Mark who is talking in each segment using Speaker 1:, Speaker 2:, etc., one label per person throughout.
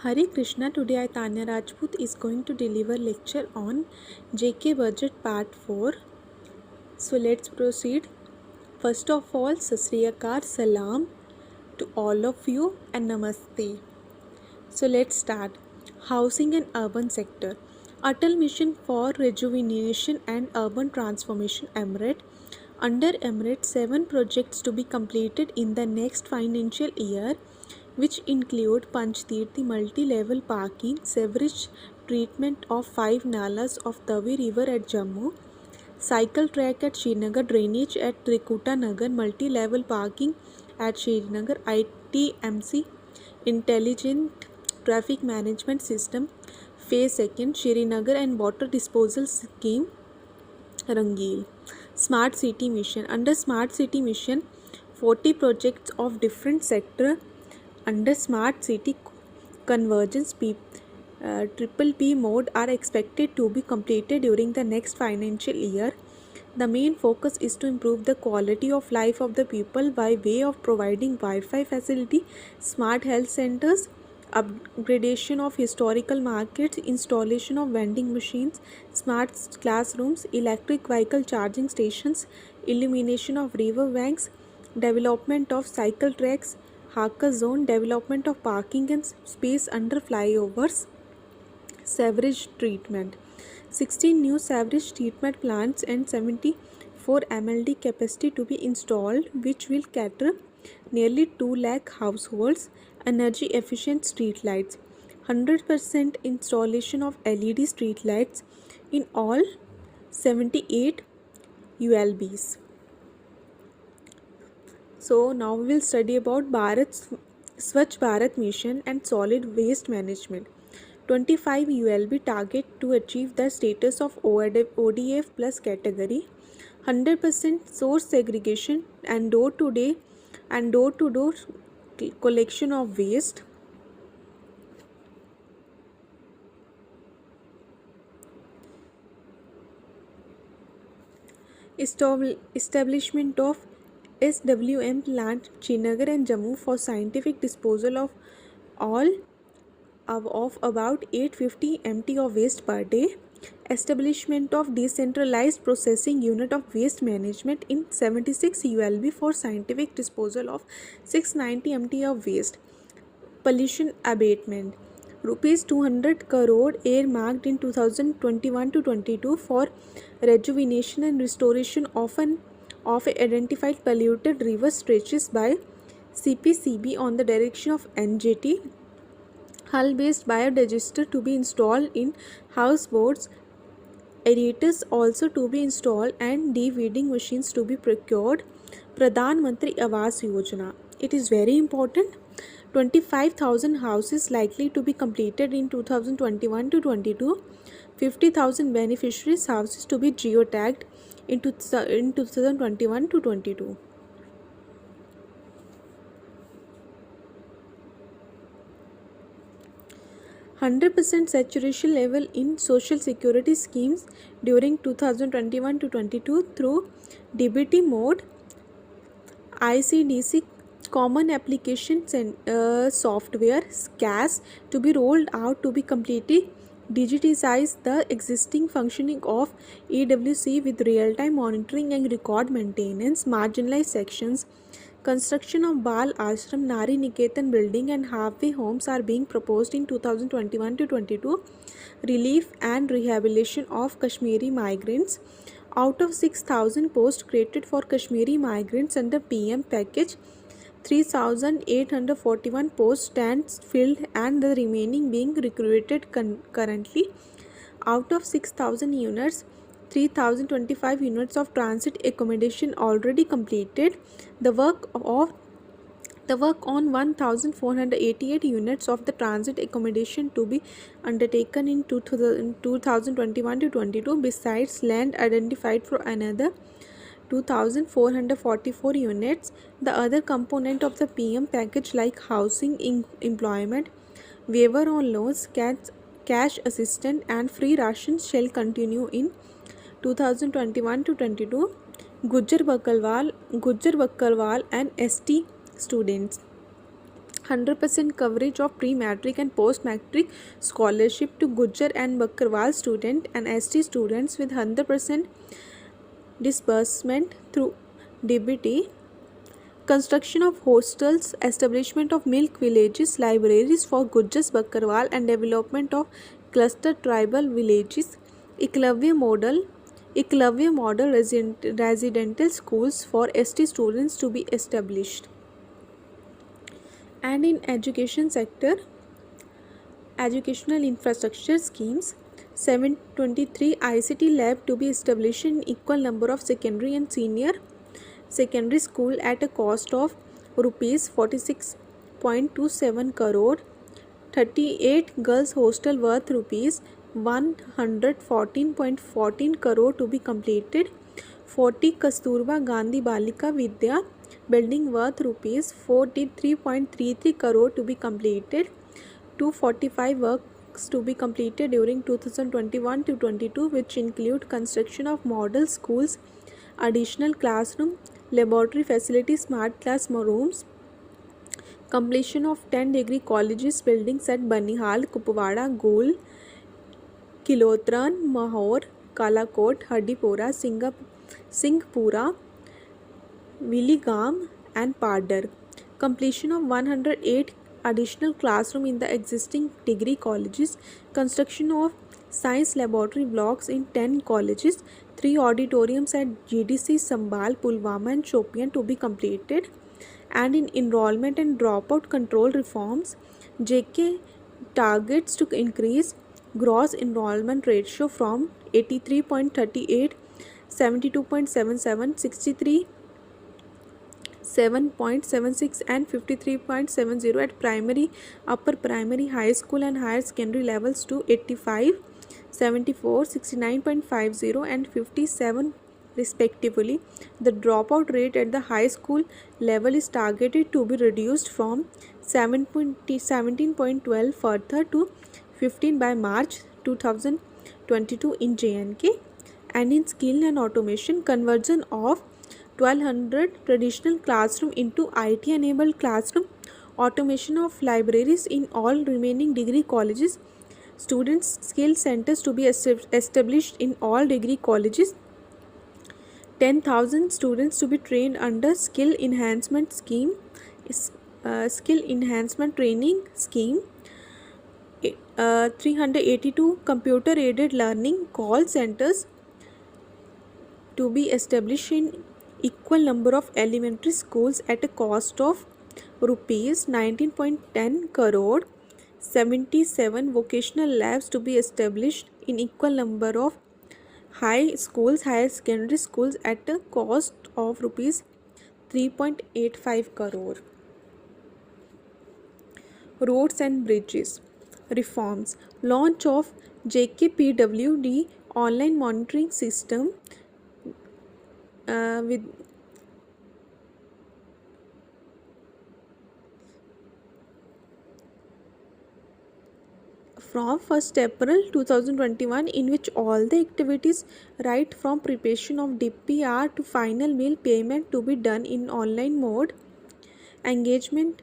Speaker 1: Hare Krishna. Today I Tanya Rajput is going to deliver lecture on JK Budget Part 4. So let's proceed. First of all, Sasriyakar Salam to all of you and Namaste. So let's start. Housing and Urban Sector. Atal Mission for Rejuvenation and Urban Transformation Emirate. Under Emirate, 7 projects to be completed in the next financial year, which include Panchtirthi multi-level parking, sewerage treatment of 5 nalas of Tavi River at Jammu, cycle track at Srinagar, drainage at Trikuta Nagar, multi-level parking at Srinagar, ITMC, intelligent traffic management system, phase 2nd, Srinagar, and water disposal scheme, Rangil. Smart City Mission. Under Smart City Mission, 40 projects of different sector under Smart City Convergence Triple P mode are expected to be completed during the next financial year. The main focus is to improve the quality of life of the people by way of providing Wi-Fi facility, smart health centers, upgradation of historical markets, installation of vending machines, smart classrooms, electric vehicle charging stations, illumination of river banks, development of cycle tracks, haka zone, development of parking and space under flyovers, sewerage treatment. 16 new sewerage treatment plants and 74 MLD capacity to be installed, which will cater nearly 2 lakh households. Energy efficient street lights. 100% installation of LED street lights in all 78 ULBs. So now we will study about Swachh Bharat Mission and solid waste management. 25 ULB target to achieve the status of ODF plus category. 100% source segregation and door-to-door collection of waste. Establishment of SWM plant Srinagar and Jammu for scientific disposal of all of about 850 MT of waste per day. Establishment of decentralized processing unit of waste management in 76 ULB for scientific disposal of 690 MT of waste. Pollution abatement. Rupees 200 crore earmarked in 2021 to 22 for rejuvenation and restoration of identified polluted river stretches by CPCB on the direction of NJT. Hull-based biodigester to be installed in houseboats, aerators also to be installed and de-weeding machines to be procured. Pradhan Mantri Awas Yojana. It is very important. 25,000 houses likely to be completed in 2021 to 22. 50,000 beneficiaries houses to be geotagged in 2021 to 22. %100% saturation level in social security schemes during 2021 to 22 through DBT mode. ICDC Common Application Software (CAS) to be rolled out to be completely digitize the existing functioning of EWC with real-time monitoring and record maintenance. Marginalized sections. Construction of Bal Ashram, Nari Niketan building and halfway homes are being proposed in 2021 to 22. Relief and rehabilitation of Kashmiri migrants. Out of 6,000 posts created for Kashmiri migrants under PM package, 3,841 posts stands filled and the remaining being recruited currently. Out of 6,000 units, 3,025 units of transit accommodation already completed. The work on 1,488 units of the transit accommodation to be undertaken in 2021 to 22. Besides land identified for another 2,444 units. The other component of the PM package like housing, employment, waiver on loans, cash assistance and free rations shall continue in 2021 to 22. Gujjar Bakkalwal and ST students. 100% coverage of pre-matric and post-matric scholarship to Gujjar and Bakkarwal student and ST students with 100% disbursement through DBT. Construction of hostels, establishment of milk villages, libraries for Gujjars Bakkarwal and development of cluster tribal villages. Eklavya model residential schools for ST students to be established. And in education sector, educational infrastructure schemes, 723 ICT lab to be established in equal number of secondary and senior secondary school at a cost of rupees 46.27 crore. 38 girls hostel worth rupees 114.14 crore to be completed. 40 Kasturba Gandhi Balika Vidya building worth rupees 43.33 crore to be completed. 245 works to be completed during 2021 to 22, which include construction of model schools, additional classroom, laboratory facilities, smart classrooms, completion of 10 degree colleges buildings at Banihal, Kupwada, Gol, Kilotran, Mahor, Kalakot, Hadipora, Singhpura, Viligam and Padar. Completion of 108 additional classroom in the existing degree colleges. Construction of science laboratory blocks in 10 colleges. 3 auditoriums at GDC, Sambhal, Pulwama and Shopian to be completed. And in enrollment and dropout control reforms, JK targets to increase gross enrollment ratio from 83.38, 72.77, 63, 7.76 and 53.70 at primary, upper primary, high school and higher secondary levels to 85, 74, 69.50 and 57 respectively. The dropout rate at the high school level is targeted to be reduced from 17.12 further to 15 by March 2022 in JNK. And in skill and automation, conversion of 1200 traditional classroom into IT enabled classroom, automation of libraries in all remaining degree colleges, students skill centers to be established in all degree colleges, 10,000 students to be trained under skill enhancement scheme, skill enhancement training scheme, 382 computer aided learning call centers to be established in equal number of elementary schools at a cost of rupees 19.10 crore. 77 vocational labs to be established in equal number of high schools, higher secondary schools at a cost of rupees 3.85 crore. Roads and bridges reforms, launch of JKPWD online monitoring system with from 1st April 2021, in which all the activities right from preparation of DPR to final bill payment to be done in online mode. Engagement,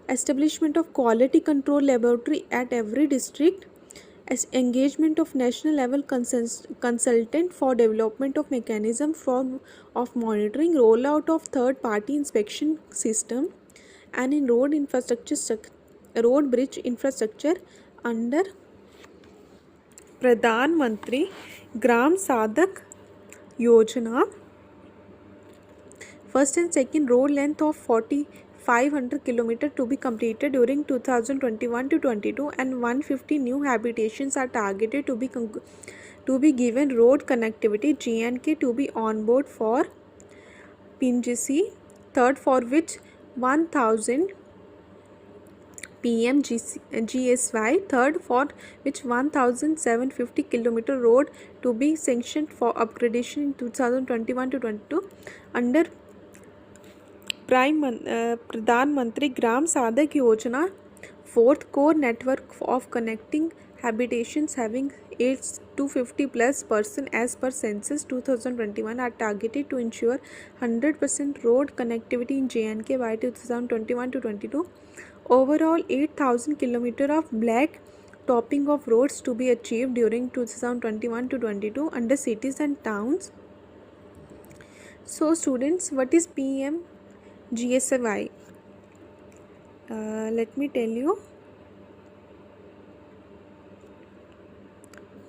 Speaker 1: establishment of quality control laboratory at every district, as engagement of national level consultant for development of mechanism of monitoring, rollout of third party inspection system. And in road bridge infrastructure under Pradhan Mantri Gram Sadak Yojana, first and second road length of 4,500 km to be completed during 2021 to 22, and 150 new habitations are targeted to be given road connectivity. JNK to be on board for PMGC, third for which 1000 PMGSY, third for which 1750 km road to be sanctioned for upgradation in 2021 to 22 under Pradhan Mantri Gram Sadak Yojana. Fourth core network of connecting habitations having 250 plus person as per census 2021 are targeted to ensure 100% road connectivity in JNK by 2021 to 22. Overall, 8,000 kilometers of black topping of roads to be achieved during 2021 to 22 under cities and towns. So students, what is PMGSY? Let me tell you.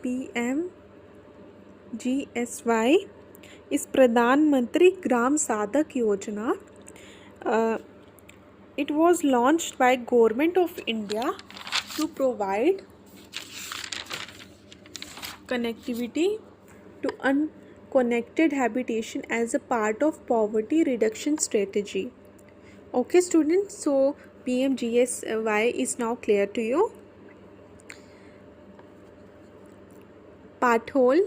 Speaker 1: PMGSY is Pradhan Mantri Gram Sadak Yojana. It was launched by Government of India to provide connectivity to unconnected habitation as a part of poverty reduction strategy. Okay students, so PMGSY is now clear to you. Pathole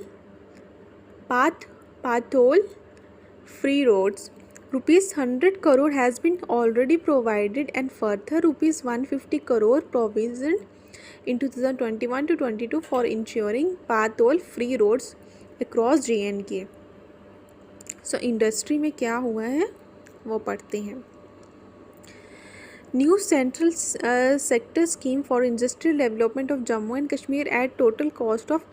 Speaker 1: free roads. Rupees 100 crore has been already provided and further rupees 150 crore provisioned in 2021 to 22 for ensuring pathole free roads across J&K. So industry में क्या हुआ है वो पढ़ते हैं. New central sector scheme for industrial development of Jammu and Kashmir at total cost of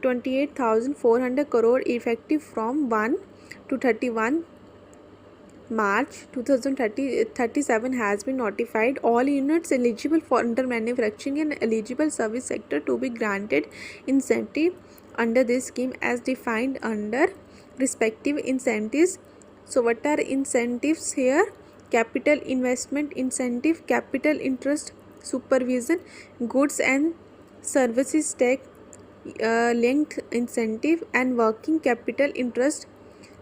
Speaker 1: 28,400 crore effective from 1 to 31 March 2037 has been notified. All units eligible for under manufacturing and eligible service sector to be granted incentive under this scheme as defined under respective incentives. So what are incentives here? Capital investment incentive, capital interest supervision, goods and services tax linked incentive, and working capital interest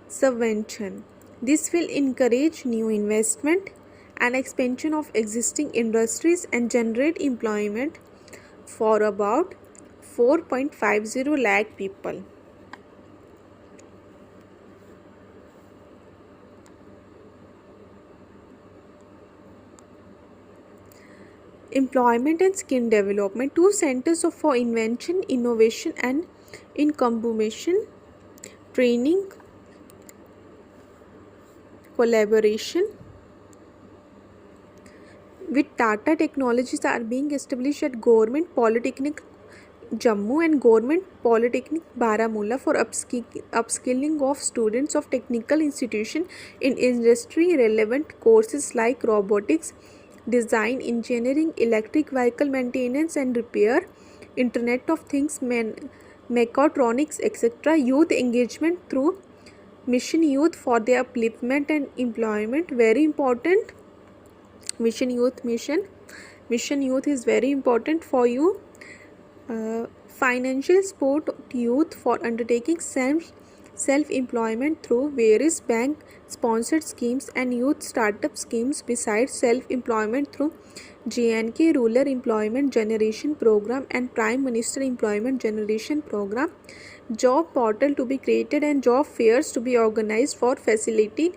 Speaker 1: subvention. This will encourage new investment and expansion of existing industries and generate employment for about 4.50 lakh people. Employment and skill development. 2 centers for invention, innovation and incubation, training, collaboration with Tata Technologies are being established at Government Polytechnic Jammu and Government Polytechnic Baramulla for upskilling of students of technical institution in industry relevant courses like robotics, design, engineering, electric vehicle maintenance and repair, Internet of Things, mechatronics, etc. Youth engagement through Mission Youth for their upliftment and employment. Very important. Mission Youth is very important for you. Financial support to youth for undertaking self-employment through various bank sponsored schemes and youth startup schemes besides self-employment through J&K Rural Employment Generation Program and Prime Minister Employment Generation Program. Job portal to be created and job fairs to be organized for facilitating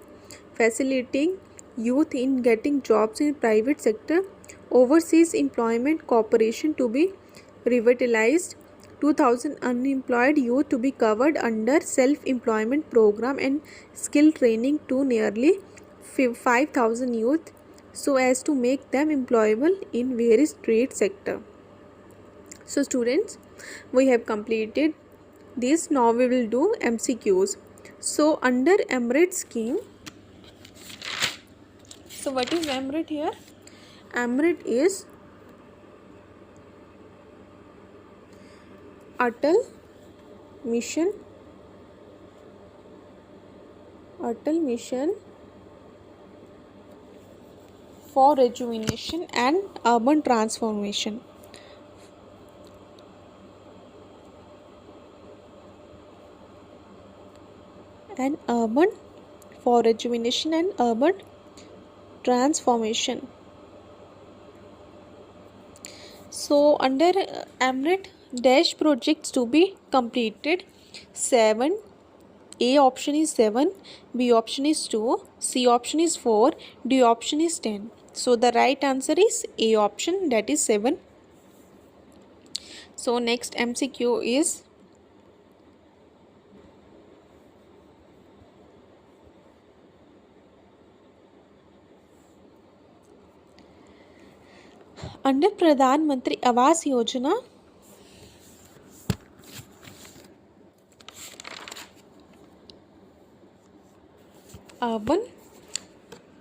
Speaker 1: youth in getting jobs in private sector. Overseas employment cooperation to be revitalized. 2,000 unemployed youth to be covered under self-employment program and skill training to nearly 5,000 youth so as to make them employable in various trade sector. So students, we have completed this. Now we will do MCQs. So under AMRIT scheme, so what is AMRIT here? AMRIT is Atal Mission for Rejuvenation and Urban Transformation. And urban for rejuvenation and urban transformation. So under AMRIT, dash projects to be completed 7. A option is 7, B option is 2, C option is 4, D option is 10. So the right answer is A option, that is 7. So next MCQ is Under Pradhan Mantri Awas Yojana,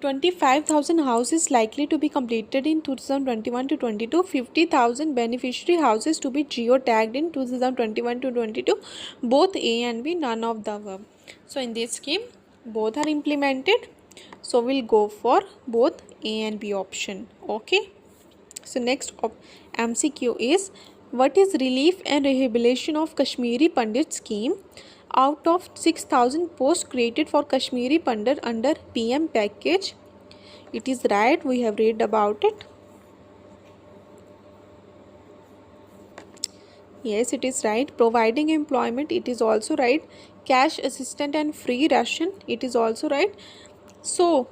Speaker 1: 25,000 houses likely to be completed in 2021 to 22, 50,000 beneficiary houses to be geo-tagged in 2021 to 22, both A and B, none of the above. So in this scheme, both are implemented. So we'll go for both A and B option. Okay. So next MCQ is, what is relief and rehabilitation of Kashmiri Pandit scheme out of 6,000 posts created for Kashmiri Pandit under PM package? It is right, we have read about it. Yes, it is right. Providing employment, it is also right. Cash assistant and free ration, it is also right. So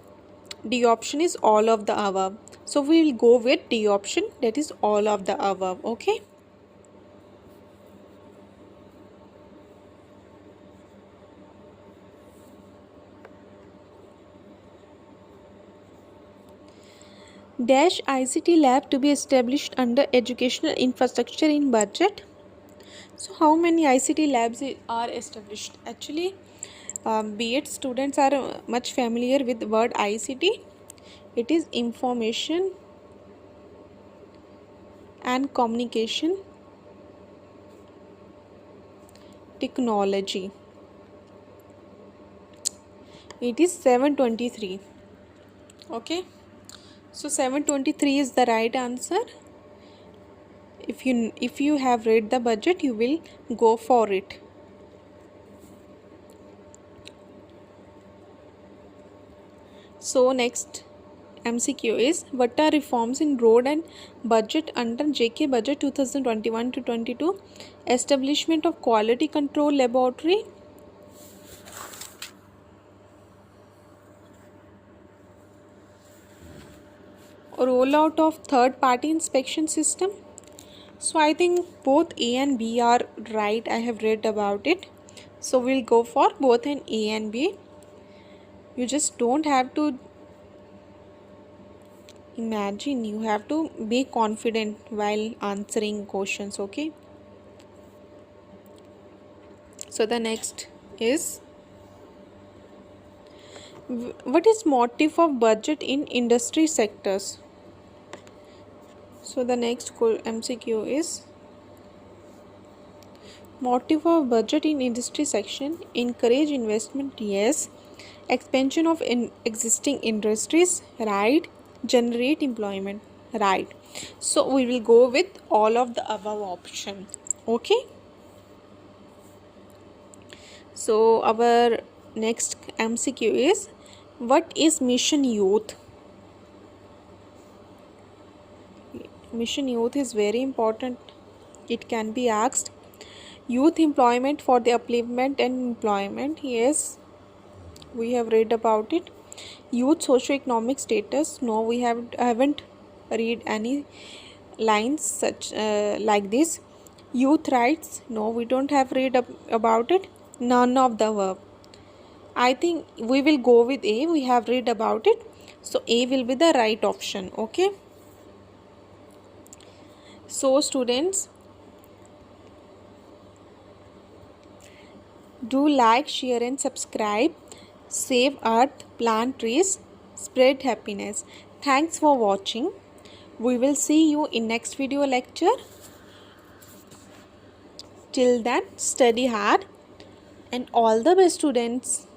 Speaker 1: D option is all of the above. So we will go with D option, that is all of the above. Okay. Dash ICT lab to be established under educational infrastructure in budget. So how many ICT labs are established? Actually, B.Ed students are much familiar with the word ICT. It is information and communication technology. It is 723. Okay. So 723 is the right answer. If you have read the budget, you will go for it. So next MCQ is, what are reforms in road and budget under JK budget 2021 to 22? Establishment of quality control laboratory, rollout of third party inspection system. So I think both A and B are right. I have read about it. So we'll go for both an A and B. You just don't have to imagine, you have to be confident while answering questions. Okay. So the next is, what is motive of budget in industry sectors? So the next MCQ is, motive of budget in industry section, encourage investment, yes. Expansion of existing industries, right. Generate employment, right. So we will go with all of the above option. Okay. So our next MCQ is, what is Mission Youth? Mission Youth is very important. It can be asked. Youth employment for the upliftment and employment, yes, we have read about it. Youth socio-economic status, no, we haven't read any lines such like this. Youth rights, no, we don't have read about it. None of the above. I think we will go with A, we have read about it. So A will be the right option. Okay. So students, do like, share and subscribe. Save earth, plant trees, spread happiness. Thanks for watching. We will see you in next video lecture. Till then, study hard and all the best students.